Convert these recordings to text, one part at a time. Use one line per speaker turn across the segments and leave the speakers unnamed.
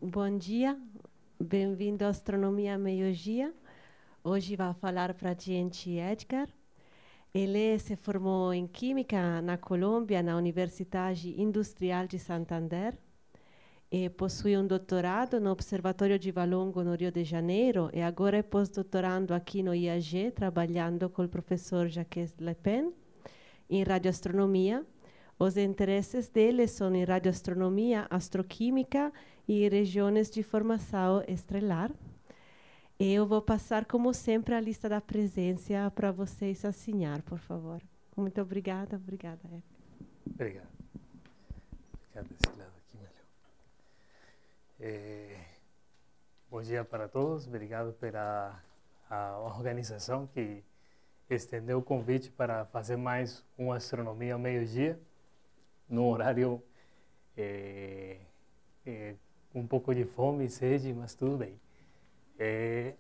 Bom dia, bem-vindo à Astronomia Meio-Dia. Hoje vai falar para a gente Edgar. Ele se formou em Química na Colômbia, na Universidade Industrial de Santander, e possui um doutorado no Observatório de Valongo, no Rio de Janeiro, e agora é pós-doutorando aqui no IAG, trabalhando com o professor Jacques Le Pen em radioastronomia. Os interesses dele são em radioastronomia, astroquímica e regiões de formação estelar. Eu vou passar, como sempre, a lista da presença para vocês assinar, por favor. Muito obrigada. Obrigada.
Obrigado. Ficar desse lado aqui melhor. Bom dia para todos. Obrigado pela a organização que estendeu o convite para fazer mais uma astronomia ao meio-dia, num horário um pouco de fome e sede, mas tudo bem.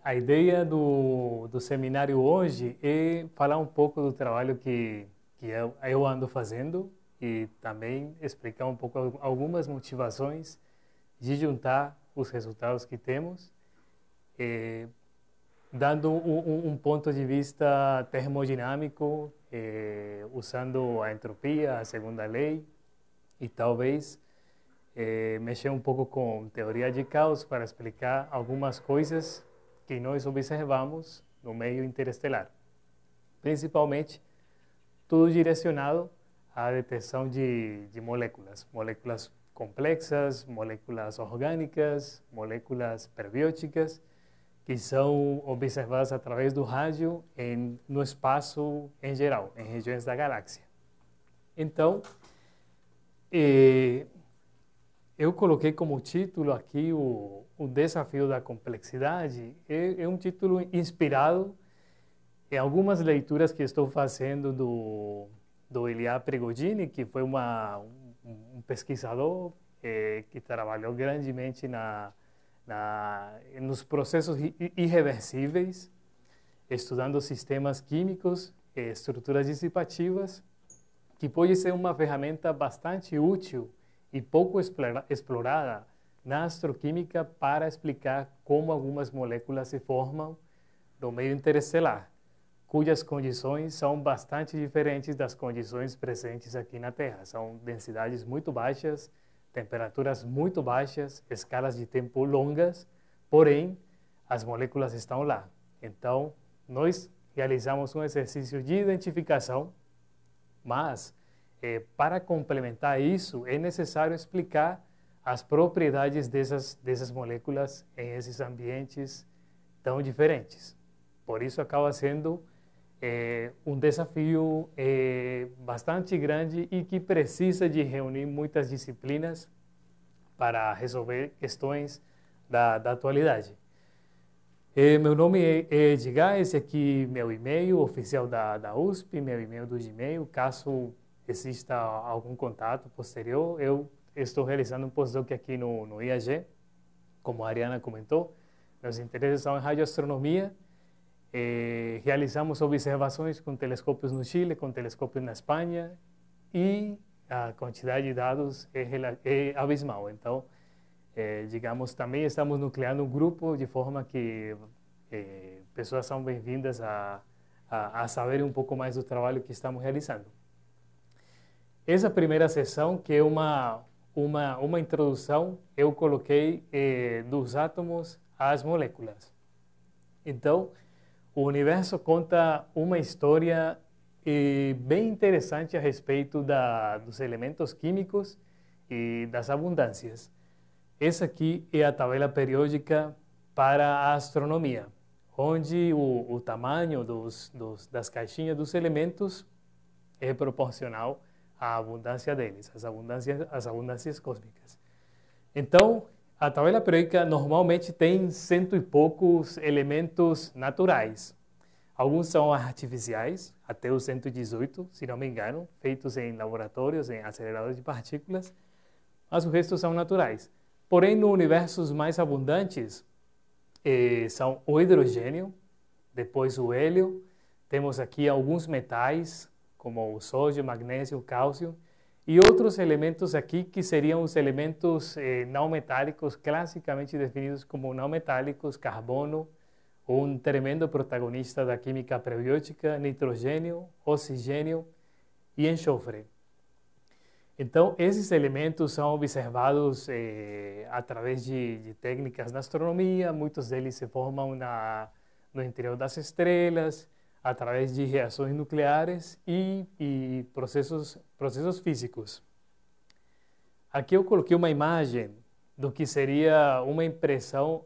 A ideia do seminário hoje é falar um pouco do trabalho que eu ando fazendo e também explicar um pouco algumas motivações de juntar os resultados que temos, dando um ponto de vista termodinâmico, usando a entropia, a segunda lei, e talvez mexer um pouco com teoria de caos para explicar algumas coisas que nós observamos no meio interestelar. Principalmente, tudo direcionado à detecção de moléculas complexas, moléculas orgânicas, moléculas perbióticas, que são observadas através do rádio no espaço em geral, em regiões da galáxia. Então, eu coloquei como título aqui o Desafio da Complexidade. É um título inspirado em algumas leituras que estou fazendo do Ilya Prigogine, que foi um pesquisador que trabalhou grandemente nos processos irreversíveis, estudando sistemas químicos e estruturas dissipativas, que pode ser uma ferramenta bastante útil e pouco explorada na astroquímica para explicar como algumas moléculas se formam no meio interestelar, cujas condições são bastante diferentes das condições presentes aqui na Terra. São densidades muito baixas, temperaturas muito baixas, escalas de tempo longas, porém, as moléculas estão lá. Então, nós realizamos um exercício de identificação, mas para complementar isso, é necessário explicar as propriedades dessas moléculas em esses ambientes tão diferentes. Por isso, acaba sendo um desafio bastante grande e que precisa de reunir muitas disciplinas para resolver questões da atualidade. Meu nome é Edgar, esse aqui é meu e-mail oficial da USP, meu e-mail do Gmail. Caso exista algum contato posterior, eu estou realizando um postdoc aqui no IAG, como a Ariana comentou. Meus interesses são em radioastronomia. Realizamos observações com telescópios no Chile, com telescópios na Espanha, e a quantidade de dados é abismal. Então, digamos, também estamos nucleando um grupo de forma que pessoas são bem-vindas a saberem um pouco mais do trabalho que estamos realizando. Essa primeira sessão, que é uma introdução, eu coloquei dos átomos às moléculas. Então, o universo conta uma história bem interessante a respeito dos elementos químicos e das abundâncias. Essa aqui é a tabela periódica para a astronomia, onde o tamanho das caixinhas dos elementos é proporcional à abundância deles, as abundâncias cósmicas. Então, a tabela periódica normalmente tem cento e poucos elementos naturais. Alguns são artificiais, até os 118, se não me engano, feitos em laboratórios, em aceleradores de partículas, mas o resto são naturais. Porém, no universos mais abundantes, são o hidrogênio, depois o hélio, temos aqui alguns metais, como o sódio, magnésio, cálcio, e outros elementos aqui que seriam os elementos não metálicos, classicamente definidos como não metálicos, carbono, um tremendo protagonista da química prebiótica, nitrogênio, oxigênio e enxofre. Então, esses elementos são observados através de técnicas na astronomia, muitos deles se formam no interior das estrelas, através de reações nucleares e processos físicos. Aqui eu coloquei uma imagem do que seria uma impressão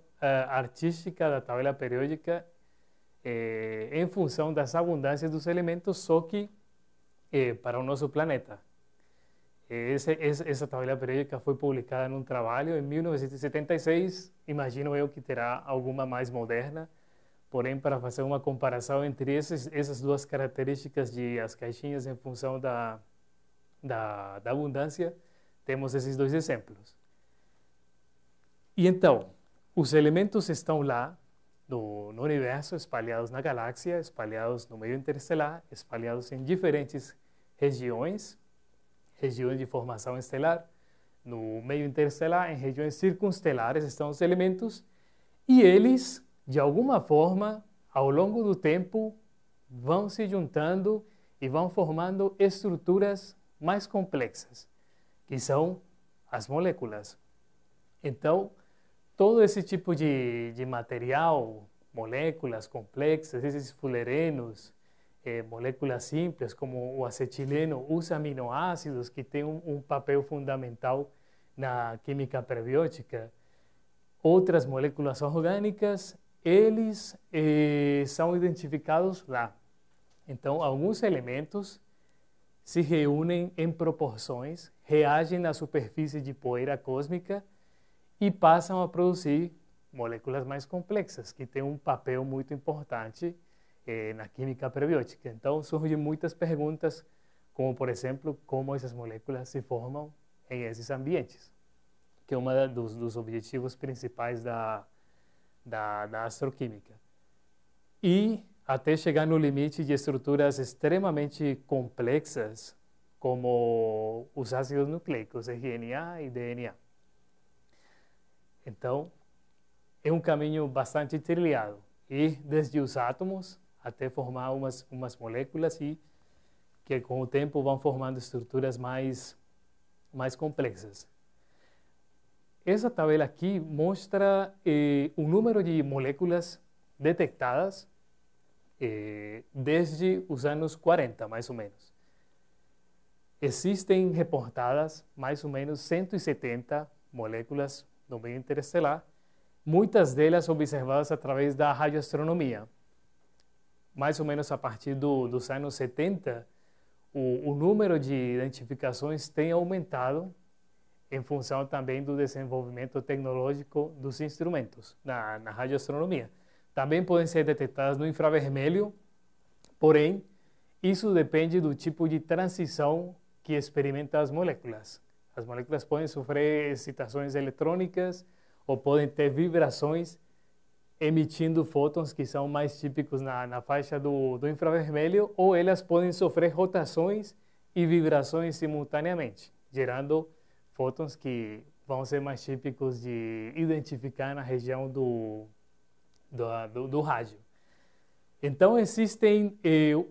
artística da tabela periódica em função das abundâncias dos elementos, só que para o nosso planeta. Essa tabela periódica foi publicada num trabalho em 1976, imagino eu que terá alguma mais moderna, porém para fazer uma comparação entre essas duas características de as caixinhas em função da abundância, temos esses dois exemplos. E então, os elementos estão lá no universo, espalhados na galáxia, espalhados no meio interestelar, espalhados em diferentes regiões de formação estelar. No meio interestelar, em regiões circunstelares, estão os elementos, e eles, de alguma forma, ao longo do tempo, vão se juntando e vão formando estruturas mais complexas, que são as moléculas. Então, todo esse tipo de material, moléculas complexas, esses fullerenos, moléculas simples como o acetileno, os aminoácidos, que têm um papel fundamental na química prebiótica, outras moléculas orgânicas, eles são identificados lá. Então, alguns elementos se reúnem em proporções, reagem na superfície de poeira cósmica e passam a produzir moléculas mais complexas, que têm um papel muito importante na química prebiótica. Então, surgem muitas perguntas, como, por exemplo, como essas moléculas se formam em esses ambientes, que é um dos objetivos principais da astroquímica. E até chegar no limite de estruturas extremamente complexas, como os ácidos nucleicos, RNA e DNA. Então, é um caminho bastante trilhado, e desde os átomos até formar umas moléculas e que com o tempo vão formando estruturas mais complexas. Essa tabela aqui mostra o número de moléculas detectadas desde os anos 40, mais ou menos. Existem reportadas mais ou menos 170 moléculas no meio interestelar, muitas delas observadas através da radioastronomia. Mais ou menos a partir dos anos 70, o número de identificações tem aumentado em função também do desenvolvimento tecnológico dos instrumentos na radioastronomia. Também podem ser detectadas no infravermelho, porém, isso depende do tipo de transição que experimenta as moléculas. As moléculas podem sofrer excitações eletrônicas ou podem ter vibrações emitindo fótons que são mais típicos na faixa do infravermelho, ou elas podem sofrer rotações e vibrações simultaneamente, gerando fótons que vão ser mais típicos de identificar na região do rádio. Então, existem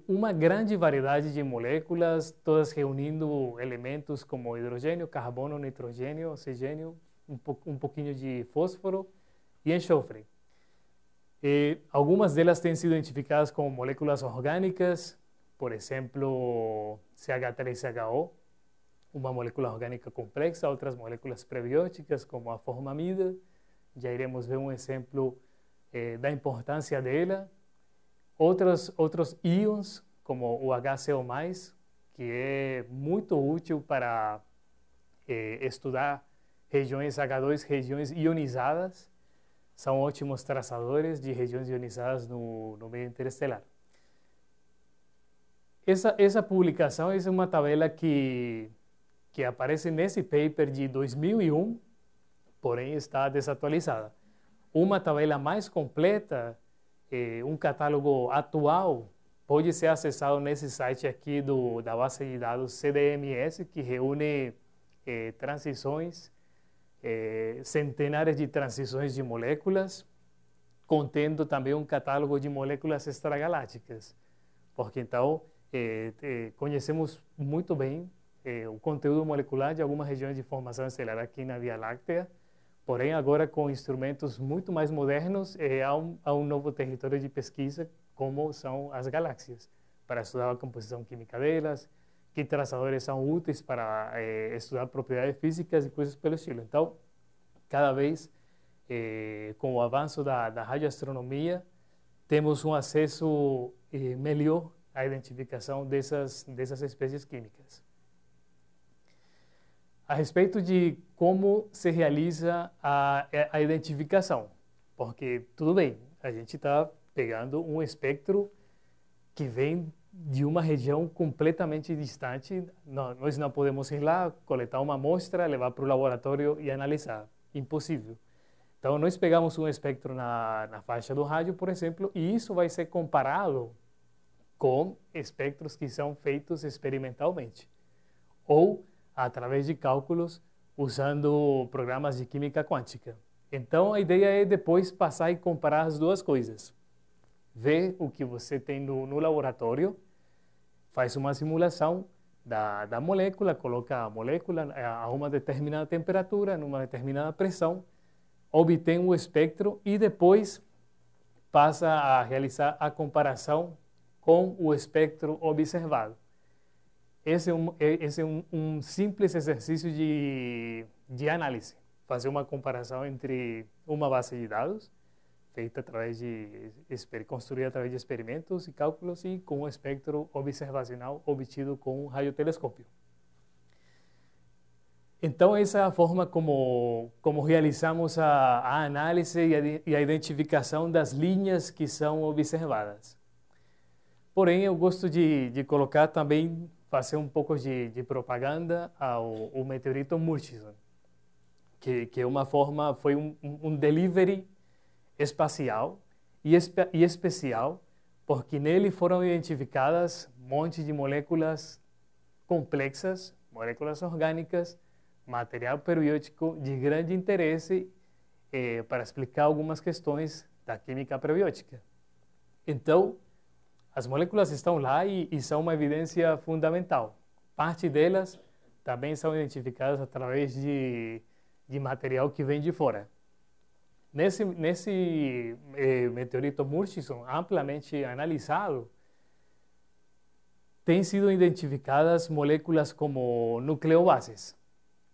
uma grande variedade de moléculas, todas reunindo elementos como hidrogênio, carbono, nitrogênio, oxigênio, um pouquinho de fósforo e enxofre. Algumas delas têm sido identificadas como moléculas orgânicas, por exemplo, CH3CHO, uma molécula orgânica complexa, outras moléculas prebióticas, como a formamida. Já iremos ver um exemplo da importância dela. Outros íons, como o HCO+, que é muito útil para estudar regiões H2, regiões ionizadas. São ótimos traçadores de regiões ionizadas no meio interestelar. Essa publicação é uma tabela que aparece nesse paper de 2001, porém está desatualizada. Uma tabela mais completa, um catálogo atual pode ser acessado nesse site aqui da base de dados CDMS, que reúne transições, centenares de transições de moléculas, contendo também um catálogo de moléculas extragalácticas, porque então conhecemos muito bem o conteúdo molecular de algumas regiões de formação estelar aqui na Via Láctea, porém agora com instrumentos muito mais modernos, há um novo território de pesquisa, como são as galáxias, para estudar a composição química delas, que traçadores são úteis para estudar propriedades físicas e coisas pelo estilo. Então, cada vez, com o avanço da radioastronomia, temos um acesso melhor à identificação dessas espécies químicas. A respeito de como se realiza a identificação, porque, tudo bem, a gente está pegando um espectro que vem de uma região completamente distante. Nós não podemos ir lá, coletar uma amostra, levar para o laboratório e analisar. Impossível. Então, nós pegamos um espectro na faixa do rádio, por exemplo, e isso vai ser comparado com espectros que são feitos experimentalmente, ou através de cálculos usando programas de química quântica. Então, a ideia é depois passar e comparar as duas coisas. Ver o que você tem no laboratório, faz uma simulação da molécula, coloca a molécula a uma determinada temperatura, numa determinada pressão, obtém o espectro e depois passa a realizar a comparação com o espectro observado. Esse é um simples exercício de análise, fazer uma comparação entre uma base de dados feita através construída através de experimentos e cálculos e com um espectro observacional obtido com um radiotelescópio. Então, essa é a forma como realizamos a análise e a identificação das linhas que são observadas. Porém, eu gosto de colocar também, fazer um pouco de propaganda ao meteorito Murchison, que é uma forma, foi um delivery espacial e especial, porque nele foram identificadas um monte de moléculas complexas, moléculas orgânicas, material periódico de grande interesse para explicar algumas questões da química prebiótica. Então, as moléculas estão lá e são uma evidência fundamental. Parte delas também são identificadas através de material que vem de fora. Nesse meteorito Murchison, amplamente analisado, têm sido identificadas moléculas como nucleobases,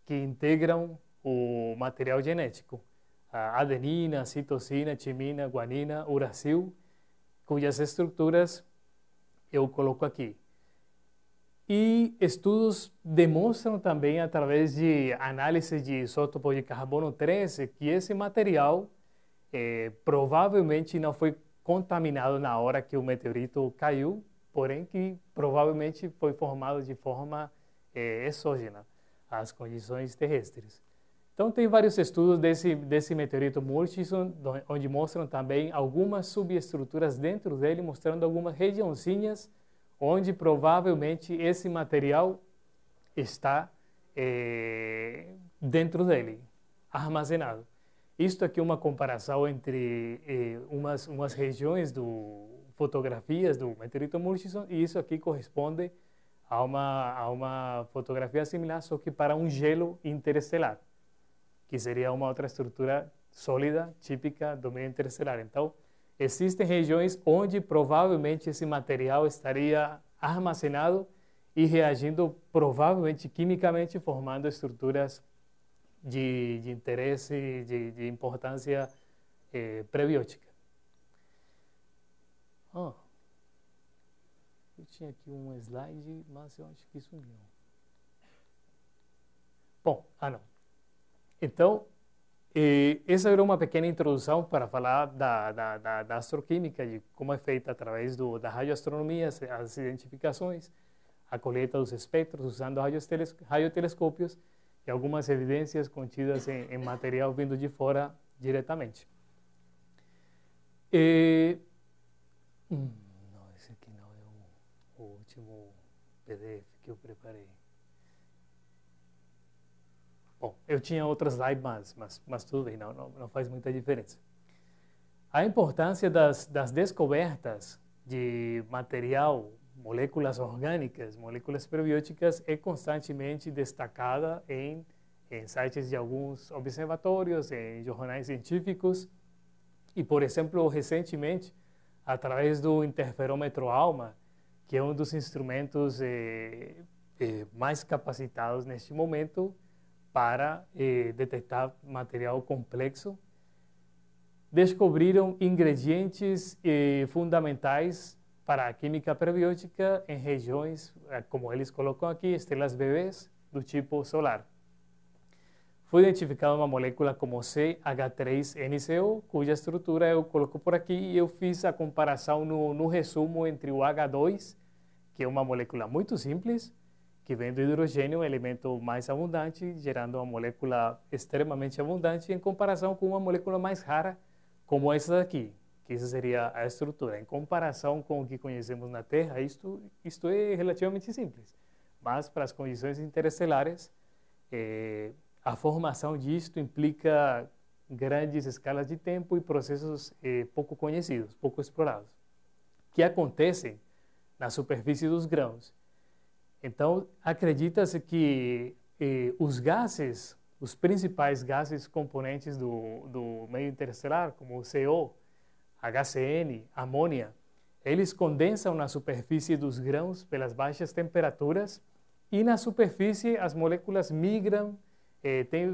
que integram o material genético. A adenina, citosina, timina, guanina, uracil, cujas estruturas eu coloco aqui. E estudos demonstram também, através de análise de isótopo de carbono 13, que esse material provavelmente não foi contaminado na hora que o meteorito caiu, porém que provavelmente foi formado de forma exógena às condições terrestres. Então, tem vários estudos desse meteorito Murchison, onde mostram também algumas subestruturas dentro dele, mostrando algumas regiãozinhas onde provavelmente esse material está dentro dele, armazenado. Isto aqui é uma comparação entre umas regiões fotografias do meteorito Murchison, e isso aqui corresponde a uma fotografia similar, só que para um gelo interestelar, que seria uma outra estrutura sólida, típica do meio interestelar. Então, existem regiões onde provavelmente esse material estaria armazenado e reagindo provavelmente quimicamente, formando estruturas de interesse, de importância prebiótica. Eu tinha aqui um slide, mas eu acho que sumiu. Bom, não. Então, essa era uma pequena introdução para falar da astroquímica, de como é feita através da radioastronomia, as identificações, a coleta dos espectros usando radiotelescópios e algumas evidências contidas em material vindo de fora diretamente. Não, esse aqui não é PDF que eu preparei. Bom, eu tinha outras slides, mas tudo bem, não faz muita diferença. A importância das descobertas de material, moléculas orgânicas, moléculas prebióticas, é constantemente destacada em sites de alguns observatórios, em jornais científicos. E, por exemplo, recentemente, através do interferômetro ALMA, que é um dos instrumentos mais capacitados neste momento para detectar material complexo, descobriram ingredientes fundamentais para a química prebiótica em regiões, como eles colocam aqui, estrelas bebês do tipo solar. Foi identificada uma molécula como CH3NCO, cuja estrutura eu coloco por aqui, e eu fiz a comparação no resumo entre o H2, que é uma molécula muito simples, que vem do hidrogênio, um elemento mais abundante, gerando uma molécula extremamente abundante, em comparação com uma molécula mais rara, como essa daqui, que essa seria a estrutura. Em comparação com o que conhecemos na Terra, isto é relativamente simples. Mas para as condições interestelares, a formação disto implica grandes escalas de tempo e processos pouco conhecidos, pouco explorados, que acontecem na superfície dos grãos. Então, acredita-se que os gases, os principais gases componentes do meio interestelar, como o CO, HCN, amônia, eles condensam na superfície dos grãos pelas baixas temperaturas e na superfície as moléculas migram,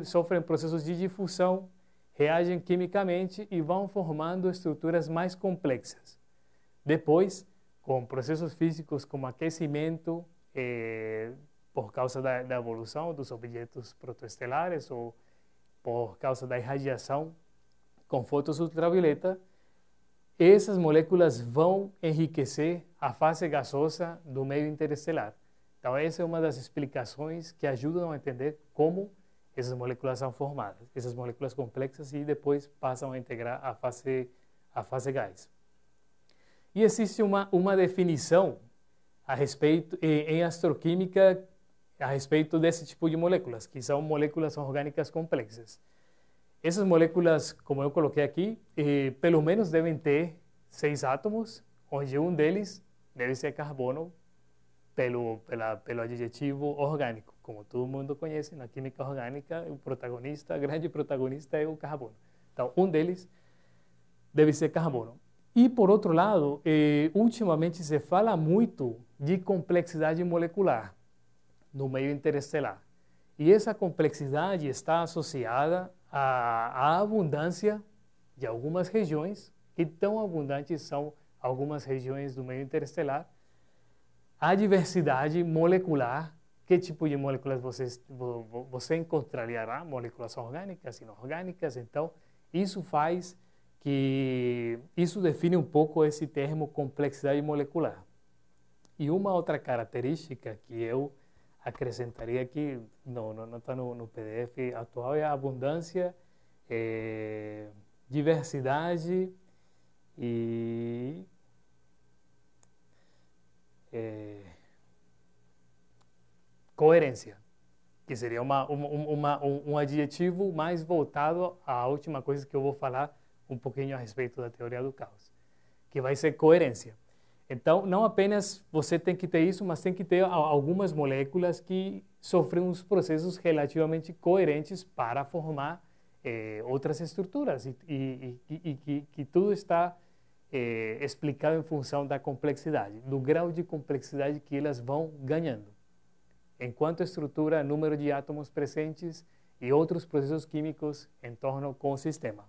sofrem processos de difusão, reagem quimicamente e vão formando estruturas mais complexas. Depois, com processos físicos como aquecimento, por causa da evolução dos objetos protoestelares ou por causa da irradiação com fotons ultravioleta, essas moléculas vão enriquecer a fase gasosa do meio interestelar. Então, essa é uma das explicações que ajudam a entender como essas moléculas são formadas, essas moléculas complexas, e depois passam a integrar a fase gás. E existe uma definição a respeito, em astroquímica, a respeito desse tipo de moléculas, que são moléculas orgânicas complexas. Essas moléculas, como eu coloquei aqui, pelo menos devem ter 6 átomos, onde um deles deve ser carbono, pelo adjetivo orgânico. Como todo mundo conhece, na química orgânica, o grande protagonista é o carbono. Então, um deles deve ser carbono. E, por outro lado, ultimamente se fala muito de complexidade molecular no meio interestelar. E essa complexidade está associada à abundância de algumas regiões, que tão abundantes são algumas regiões do meio interestelar, a diversidade molecular. Que tipo de moléculas você encontrará? Moléculas orgânicas, inorgânicas. Então, isso define um pouco esse termo complexidade molecular. E uma outra característica que eu acrescentaria aqui, não está no PDF atual, é a abundância, diversidade e coerência, que seria um adjetivo mais voltado à última coisa que eu vou falar um pouquinho a respeito da teoria do caos, que vai ser coerência. Então, não apenas você tem que ter isso, mas tem que ter algumas moléculas que sofrem uns processos relativamente coerentes para formar outras estruturas, e que tudo está explicado em função da complexidade, do grau de complexidade que elas vão ganhando, enquanto estrutura, número de átomos presentes e outros processos químicos em torno com o sistema.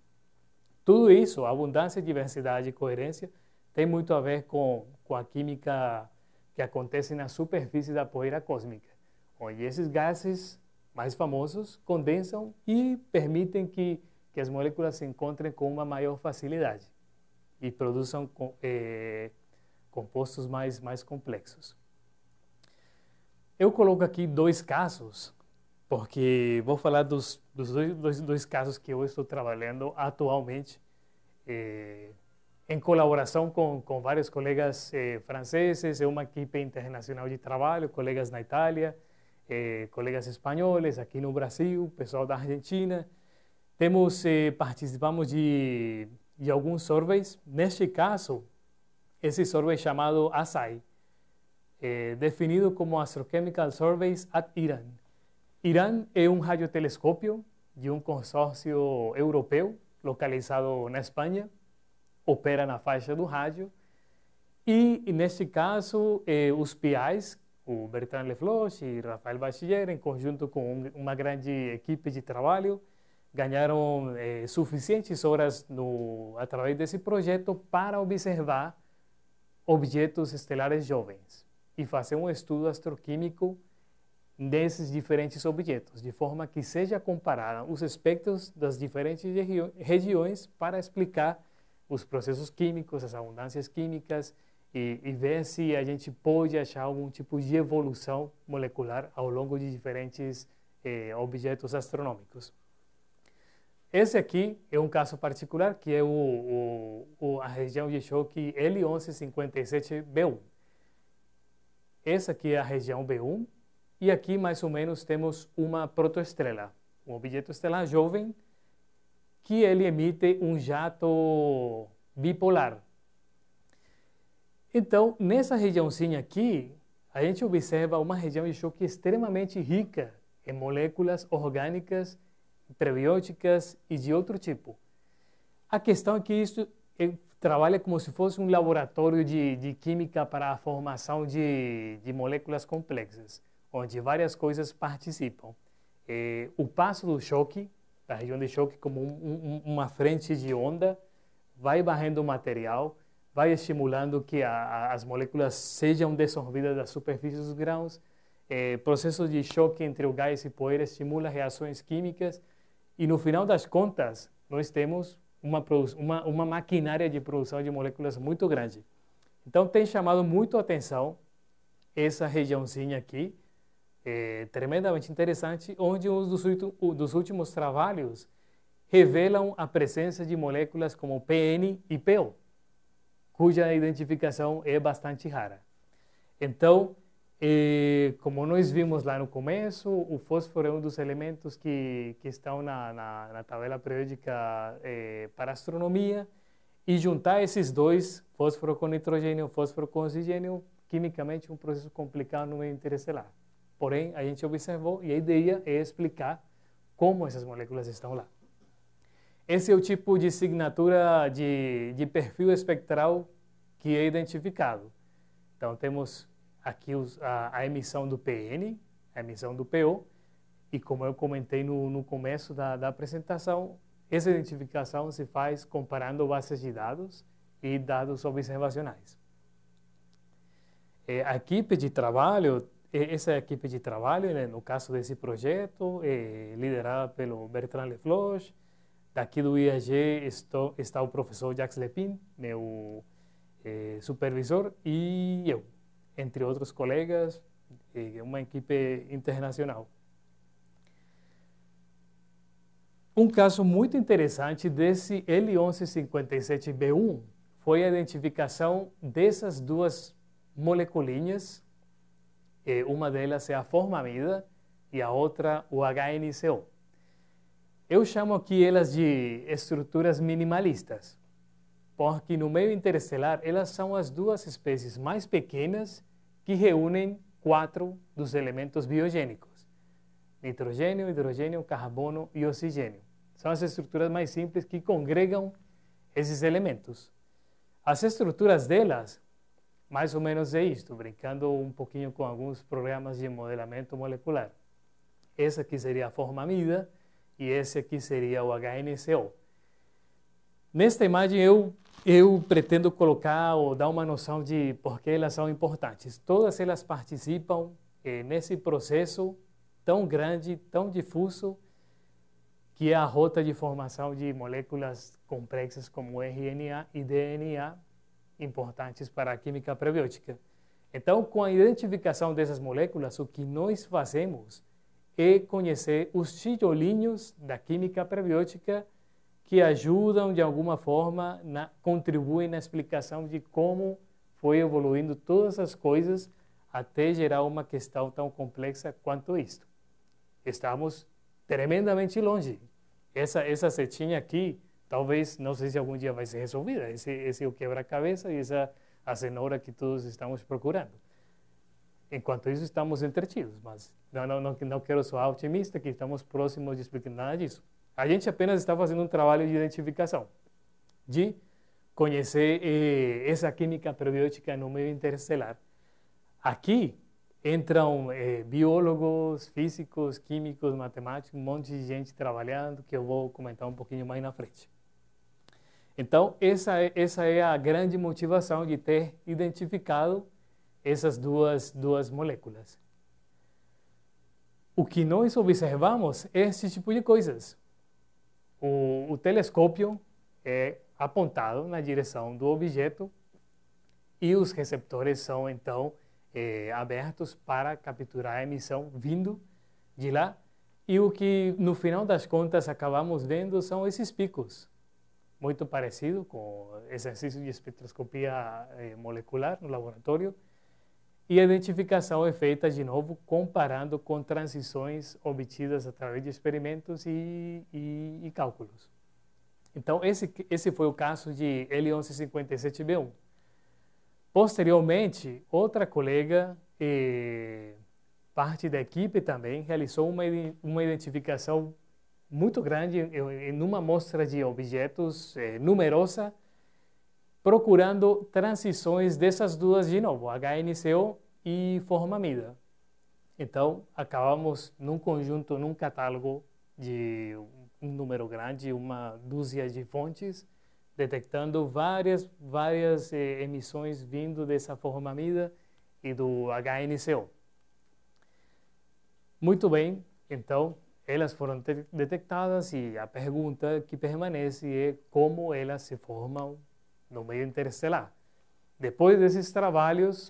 Tudo isso, abundância, diversidade e coerência, tem muito a ver com a química que acontece na superfície da poeira cósmica, onde esses gases mais famosos condensam e permitem que as moléculas se encontrem com uma maior facilidade e produzam compostos mais complexos. Eu coloco aqui 2 casos, porque vou falar dos dois casos que eu estou trabalhando atualmente em colaboração com vários colegas franceses, é uma equipe internacional de trabalho, colegas na Itália, colegas espanhóis, aqui no Brasil, pessoal da Argentina. Participamos de alguns surveys. Neste caso, esse survey chamado ASAI, definido como Astrochemical Surveys at Iran. Irã é um radiotelescópio de um consórcio europeu, localizado na Espanha, opera na faixa do rádio, e neste caso, os PIs, o Bertrand Lefloche e Rafael Bachiller, em conjunto com uma grande equipe de trabalho, ganharam suficientes horas através desse projeto para observar objetos estelares jovens e fazer um estudo astroquímico desses diferentes objetos, de forma que seja comparado os espectros das diferentes regiões para explicar os processos químicos, as abundâncias químicas e ver se a gente pode achar algum tipo de evolução molecular ao longo de diferentes objetos astronômicos. Esse aqui é um caso particular, que é a região de choque L1157B1. Essa aqui é a região B1, e aqui mais ou menos temos uma protoestrela, um objeto estelar jovem, que ele emite um jato bipolar. Então, nessa regiãozinha aqui, a gente observa uma região de choque extremamente rica em moléculas orgânicas, prebióticas e de outro tipo. A questão é que isso trabalha como se fosse um laboratório de química para a formação de moléculas complexas, onde várias coisas participam. O passo do choque, da região de choque, como uma frente de onda, vai varrendo o material, vai estimulando que as moléculas sejam dissolvidas da superfície dos grãos. Processos de choque entre o gás e poeira estimulam reações químicas e, no final das contas, nós temos uma maquinária de produção de moléculas muito grande. Então, tem chamado muito a atenção essa regiãozinha aqui, tremendamente interessante, onde um dos últimos trabalhos revelam a presença de moléculas como PN e PO, cuja identificação é bastante rara. Então, como nós vimos lá no começo, o fósforo é um dos elementos que estão na tabela periódica para astronomia, e juntar esses dois, fósforo com nitrogênio, fósforo com oxigênio, quimicamente um processo complicado no meio interestelar. Porém, a gente observou, e a ideia é explicar como essas moléculas estão lá. Esse é o tipo de signatura de perfil espectral que é identificado. Então, temos aqui a emissão do PN, a emissão do PO, e como eu comentei no começo da apresentação, essa identificação se faz comparando bases de dados e dados observacionais. A equipe de trabalho, essa equipe de trabalho, né, no caso desse projeto, é liderada pelo Bertrand Lefloche. Daqui do IAG está o professor Jacques Lepin, meu supervisor, e eu, entre outros colegas, uma equipe internacional. Um caso muito interessante desse L1157B1 foi a identificação dessas duas moleculinhas. Uma delas é a formamida e a outra o HNCO. Eu chamo aqui elas de estruturas minimalistas, porque no meio interestelar elas são as duas espécies mais pequenas que reúnem 4 dos elementos biogênicos: nitrogênio, hidrogênio, carbono e oxigênio. São as estruturas mais simples que congregam esses elementos. As estruturas delas, mais ou menos é isto, brincando um pouquinho com alguns programas de modelamento molecular. Essa aqui seria a formamida e esse aqui seria o HNCO. Nesta imagem eu pretendo colocar ou dar uma noção de por que elas são importantes. Todas elas participam nesse processo tão grande, tão difuso, que é a rota de formação de moléculas complexas como RNA e DNA, importantes para a química prebiótica. Então, com a identificação dessas moléculas, o que nós fazemos é conhecer os tijolinhos da química prebiótica que ajudam de alguma forma, contribuem na explicação de como foi evoluindo todas as coisas até gerar uma questão tão complexa quanto isto. Estamos tremendamente longe. Essa setinha aqui, talvez, não sei se algum dia vai ser resolvida. Esse é o quebra-cabeça e essa a cenoura que todos estamos procurando. Enquanto isso, estamos entretidos, mas não quero soar otimista que estamos próximos de explicar nada disso. A gente apenas está fazendo um trabalho de identificação, de conhecer essa química prebiótica no meio interestelar. Aqui entram biólogos, físicos, químicos, matemáticos, um monte de gente trabalhando, que eu vou comentar um pouquinho mais na frente. Então, essa é a grande motivação de ter identificado essas duas moléculas. O que nós observamos é esse tipo de coisas. O telescópio é apontado na direção do objeto e os receptores são, então, abertos para capturar a emissão vindo de lá. E o que, no final das contas, acabamos vendo são esses picos, muito parecido com o exercício de espectroscopia molecular no laboratório. E a identificação é feita, de novo, comparando com transições obtidas através de experimentos e cálculos. Então, esse foi o caso de L1157B1. Posteriormente, outra colega, parte da equipe também, realizou uma identificação muito grande em uma amostra de objetos numerosa, procurando transições dessas duas de novo, HNCO e formamida. Então, acabamos num conjunto, num catálogo de um número grande, uma dúzia de fontes, detectando várias emissões vindo dessa formamida e do HNCO. Muito bem, então, elas foram detectadas e a pergunta que permanece é como elas se formam no meio interestelar. Depois desses trabalhos,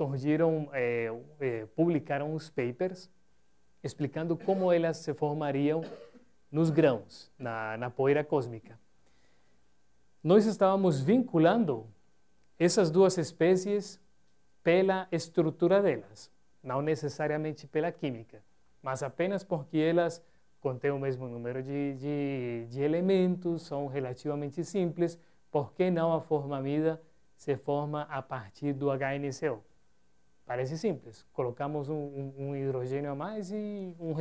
publicaram os papers explicando como elas se formariam nos grãos, na poeira cósmica. Nós estávamos vinculando essas duas espécies pela estrutura delas, não necessariamente pela química, mas apenas porque elas contêm o mesmo número de elementos, são relativamente simples. Por que não a formamida se forma a partir do HNCO? Parece simples. Colocamos um hidrogênio a mais e um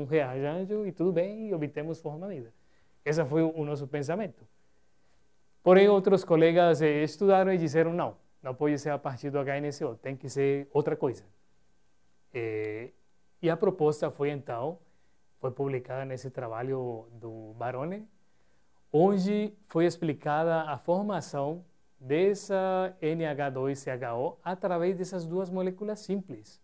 reagente e tudo bem, e obtemos formamida. Esse foi o nosso pensamento. Porém, outros colegas estudaram e disseram não pode ser a partir do HNCO, tem que ser outra coisa. E a proposta foi publicada nesse trabalho do Barone, onde foi explicada a formação dessa NH2CHO através dessas duas moléculas simples.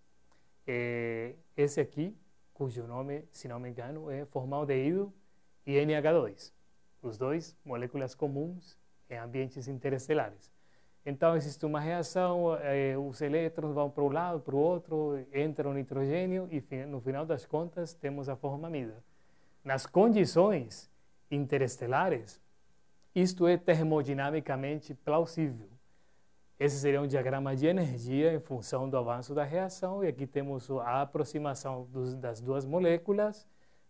Esse aqui, cujo nome, se não me engano, é formaldeído e NH2. Os dois, moléculas comuns em ambientes interestelares. Então, existe uma reação, os elétrons vão para um lado, para o outro, entra o nitrogênio e, no final das contas, temos a formamida. Nas condições interestelares, isto é termodinamicamente plausível. Esse seria um diagrama de energia em função do avanço da reação, e aqui temos a aproximação das duas moléculas,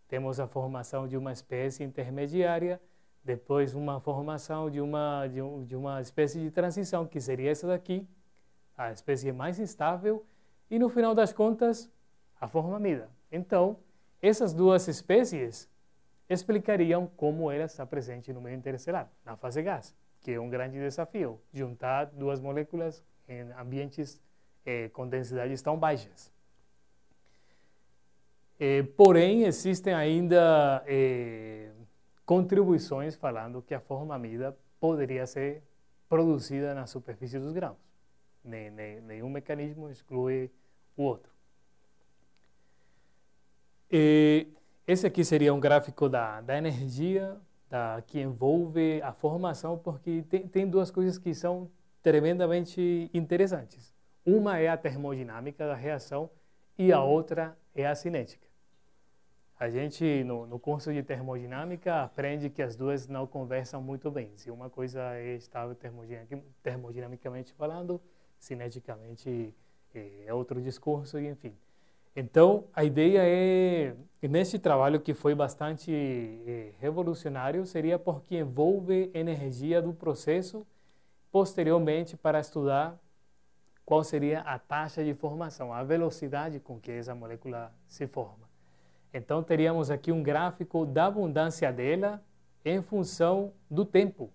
temos a formação de uma espécie intermediária, depois uma formação de uma espécie de transição, que seria essa daqui, a espécie mais instável, e no final das contas, a formamida. Então, essas duas espécies explicariam como ela está presente no meio interestelar, na fase gás, que é um grande desafio, juntar duas moléculas em ambientes com densidades tão baixas. Porém, existem ainda contribuições falando que a formamida poderia ser produzida na superfície dos grãos. Nenhum mecanismo exclui o outro. Esse aqui seria um gráfico da energia que envolve a formação, porque tem duas coisas que são tremendamente interessantes. Uma é a termodinâmica da reação e a outra é a cinética. A gente, no curso de termodinâmica, aprende que as duas não conversam muito bem. Se uma coisa é estável termodinamicamente falando, cineticamente é outro discurso, e enfim. Então, a ideia é, neste trabalho que foi bastante revolucionário, seria porque envolve energia do processo, posteriormente para estudar qual seria a taxa de formação, a velocidade com que essa molécula se forma. Então, teríamos aqui um gráfico da abundância dela em função do tempo,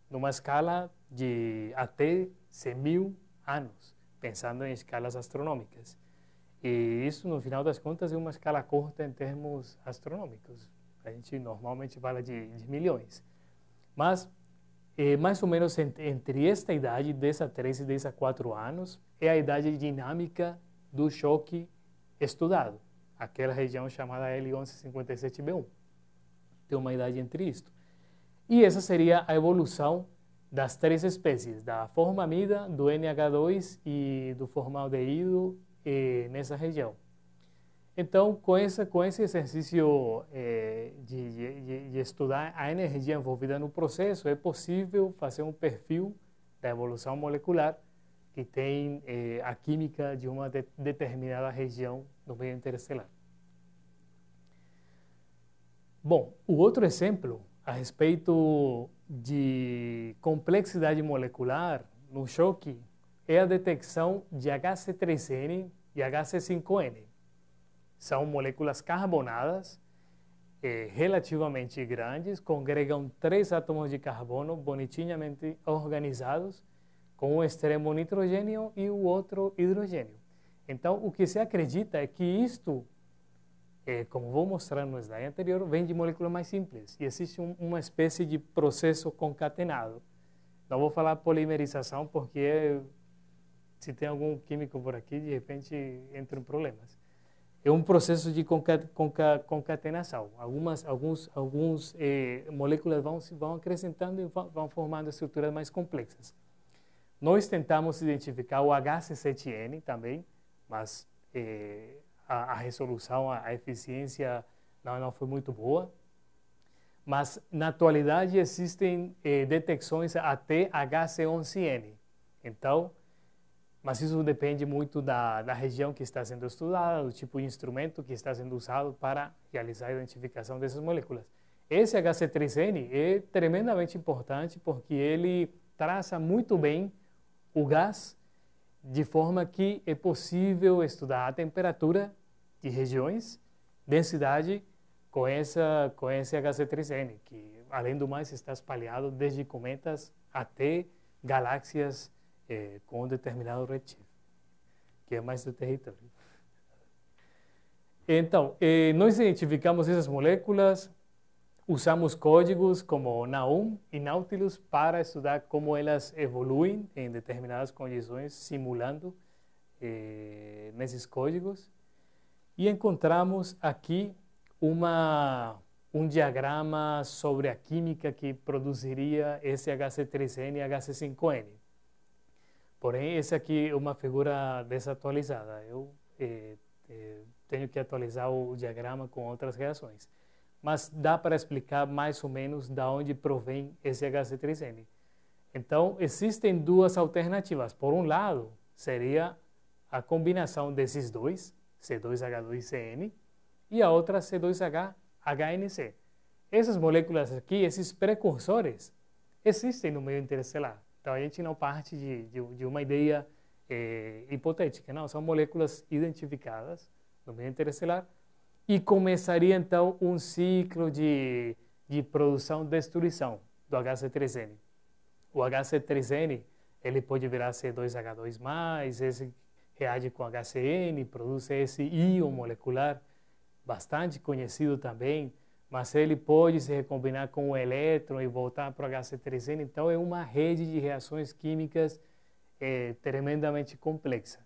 numa escala de até 100.000 anos, pensando em escalas astronômicas. E isso, no final das contas, é uma escala curta em termos astronômicos. A gente normalmente fala de milhões. Mas, mais ou menos entre esta idade, 10 a 13 e 10 a 4 anos, é a idade dinâmica do choque estudado. Aquela região chamada L1157B1. Tem uma idade entre isto. E essa seria a evolução das três espécies, da formalmida, do NH2 e do formaldeído nessa região. Então, com esse exercício de estudar a energia envolvida no processo, é possível fazer um perfil da evolução molecular que tem a química de uma determinada região no meio interestelar. Bom, o outro exemplo a respeito de complexidade molecular no choque é a detecção de HC3N e HC5N. São moléculas carbonadas relativamente grandes, congregam 3 átomos de carbono bonitinhamente organizados, com um extremo nitrogênio e o outro hidrogênio. Então, o que se acredita é que isto, como vou mostrar no slide anterior, vem de moléculas mais simples e existe uma espécie de processo concatenado. Não vou falar polimerização porque se tem algum químico por aqui, de repente entra em problemas. É um processo de concatenação. Algumas moléculas vão acrescentando e vão formando estruturas mais complexas. Nós tentamos identificar o HC7N também, mas a resolução, a eficiência não foi muito boa. Mas, na atualidade, existem detecções até HC11N. Então, mas isso depende muito da região que está sendo estudada, do tipo de instrumento que está sendo usado para realizar a identificação dessas moléculas. Esse HC3N é tremendamente importante porque ele traça muito bem o gás, de forma que é possível estudar a temperatura de regiões, densidade, com esse HC3N, que, além do mais, está espalhado desde cometas até galáxias com um determinado redshift, que é mais do território. Então, nós identificamos essas moléculas, usamos códigos como Naum e Nautilus para estudar como elas evoluem em determinadas condições, simulando nesses códigos. E encontramos aqui um diagrama sobre a química que produziria esse HC3N e HC5N. Porém, essa aqui é uma figura desatualizada. Eu tenho que atualizar o diagrama com outras reações. Mas dá para explicar mais ou menos de onde provém esse HC3N. Então, existem duas alternativas. Por um lado, seria a combinação desses dois, C2H2CN, e a outra C2HNC. Essas moléculas aqui, esses precursores, existem no meio interestelar. Então, a gente não parte de uma ideia hipotética, não. São moléculas identificadas no meio interestelar e começaria, então, um ciclo de produção-destruição do HC3N. O HC3N, ele pode virar C2H2+, esse reage com HCN, produz esse íon molecular, bastante conhecido também, mas ele pode se recombinar com o elétron e voltar para o HC3N. Então, é uma rede de reações químicas tremendamente complexa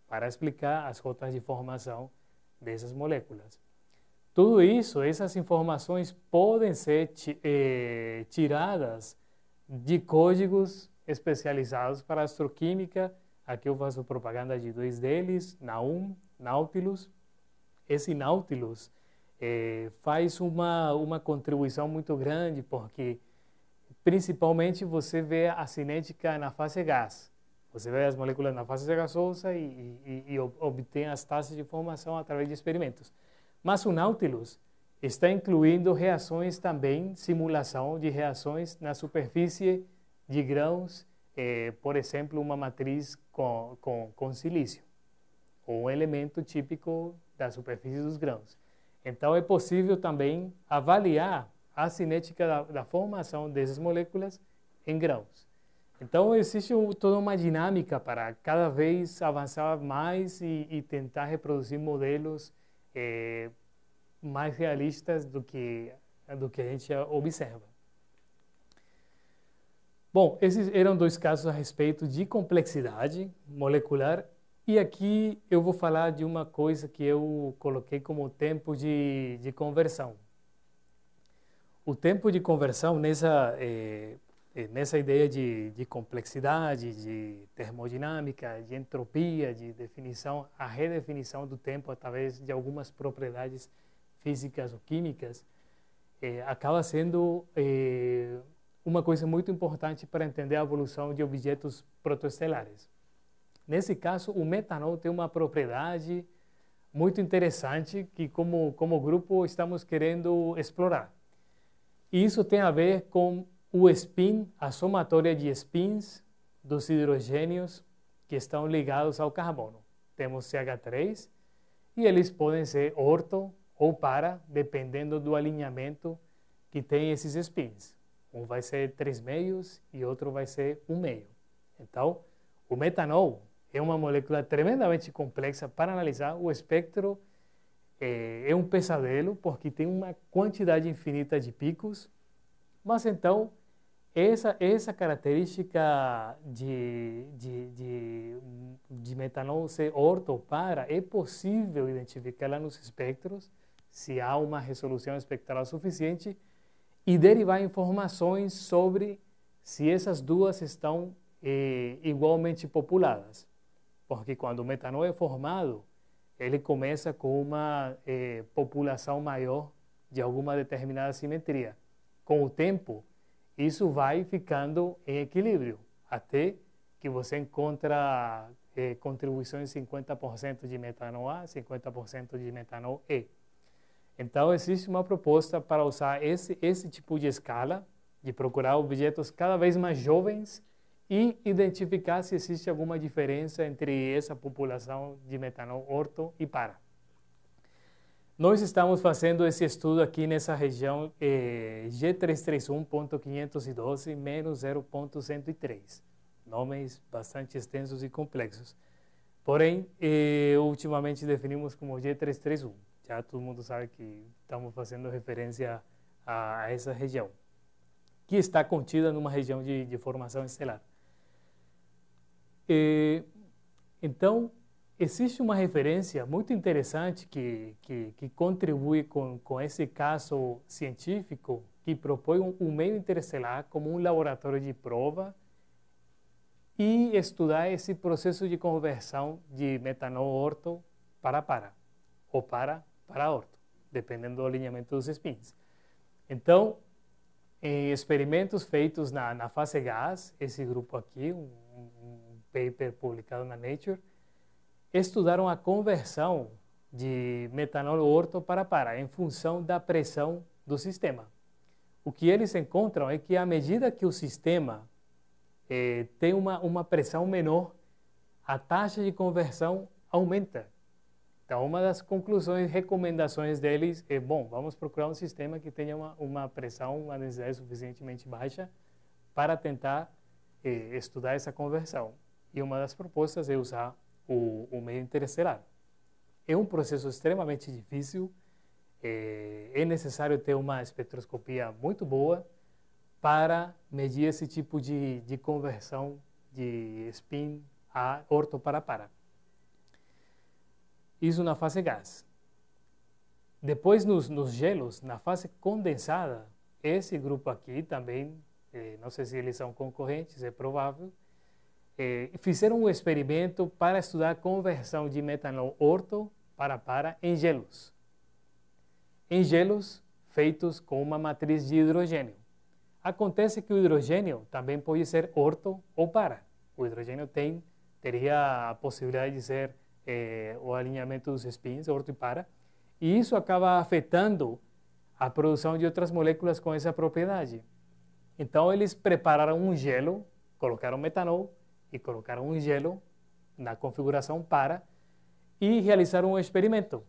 para explicar as rotas de formação dessas moléculas. Tudo isso, essas informações podem ser tiradas de códigos especializados para astroquímica. Aqui eu faço propaganda de dois deles, Naum, Nautilus. Esse Nautilus faz uma contribuição muito grande, porque principalmente você vê a cinética na fase gás. Você vê as moléculas na fase gasosa e obtém as taxas de formação através de experimentos. Mas o Nautilus está incluindo reações também, simulação de reações na superfície de grãos, por exemplo, uma matriz com silício, ou um elemento típico da superfície dos grãos. Então, é possível também avaliar a cinética da formação dessas moléculas em grãos. Então, existe toda uma dinâmica para cada vez avançar mais e tentar reproduzir modelos mais realistas do que a gente observa. Bom, esses eram dois casos a respeito de complexidade molecular. E aqui eu vou falar de uma coisa que eu coloquei como tempo de conversão. O tempo de conversão nessa ideia de complexidade, de termodinâmica, de entropia, de definição, a redefinição do tempo através de algumas propriedades físicas ou químicas, acaba sendo uma coisa muito importante para entender a evolução de objetos protoestelares. Nesse caso, o metanol tem uma propriedade muito interessante que, como grupo, estamos querendo explorar. E isso tem a ver com o spin, a somatória de spins dos hidrogênios que estão ligados ao carbono. Temos CH3 e eles podem ser orto ou para, dependendo do alinhamento que tem esses spins. Um vai ser 3 meios e outro vai ser 1 meio. Então, o metanol é uma molécula tremendamente complexa para analisar. O espectro é um pesadelo, porque tem uma quantidade infinita de picos. Mas então, essa característica de metanol ser orto ou para, é possível identificá-la nos espectros, se há uma resolução espectral suficiente, e derivar informações sobre se essas duas estão igualmente populadas. Porque quando o metanol é formado, ele começa com uma população maior de alguma determinada simetria. Com o tempo, isso vai ficando em equilíbrio, até que você encontra contribuições 50% de metanol A, 50% de metanol E. Então, existe uma proposta para usar esse tipo de escala, de procurar objetos cada vez mais jovens e identificar se existe alguma diferença entre essa população de metanol orto e para. Nós estamos fazendo esse estudo aqui nessa região G331.512-0.103. Nomes bastante extensos e complexos. Porém, ultimamente definimos como G331. Já todo mundo sabe que estamos fazendo referência a essa região, que está contida numa região de formação estelar. Então, existe uma referência muito interessante que contribui com esse caso científico que propõe um meio interestelar como um laboratório de prova e estudar esse processo de conversão de metanol orto para ou para orto, dependendo do alinhamento dos spins. Então, em experimentos feitos na fase gás, esse grupo aqui, um paper publicado na Nature, estudaram a conversão de metanol orto para em função da pressão do sistema. O que eles encontram é que à medida que o sistema tem uma pressão menor, a taxa de conversão aumenta. Então, uma das conclusões, recomendações deles é, bom, vamos procurar um sistema que tenha uma pressão, uma densidade suficientemente baixa para tentar estudar essa conversão. E uma das propostas é usar o meio interestelar. É um processo extremamente difícil, é necessário ter uma espectroscopia muito boa para medir esse tipo de conversão de spin a orto para. Isso na fase gás. Depois, nos gelos, na fase condensada, esse grupo aqui também, não sei se eles são concorrentes, é provável, fizeram um experimento para estudar a conversão de metanol orto para em gelos. em gelos feitos com uma matriz de hidrogênio. Acontece que o hidrogênio também pode ser orto ou para. O hidrogênio teria a possibilidade de ser o alinhamento dos spins, orto e para, e isso acaba afetando a produção de outras moléculas com essa propriedade. Então, eles prepararam um gelo, colocaram metanol e colocaram um gelo na configuração para e realizaram um experimento.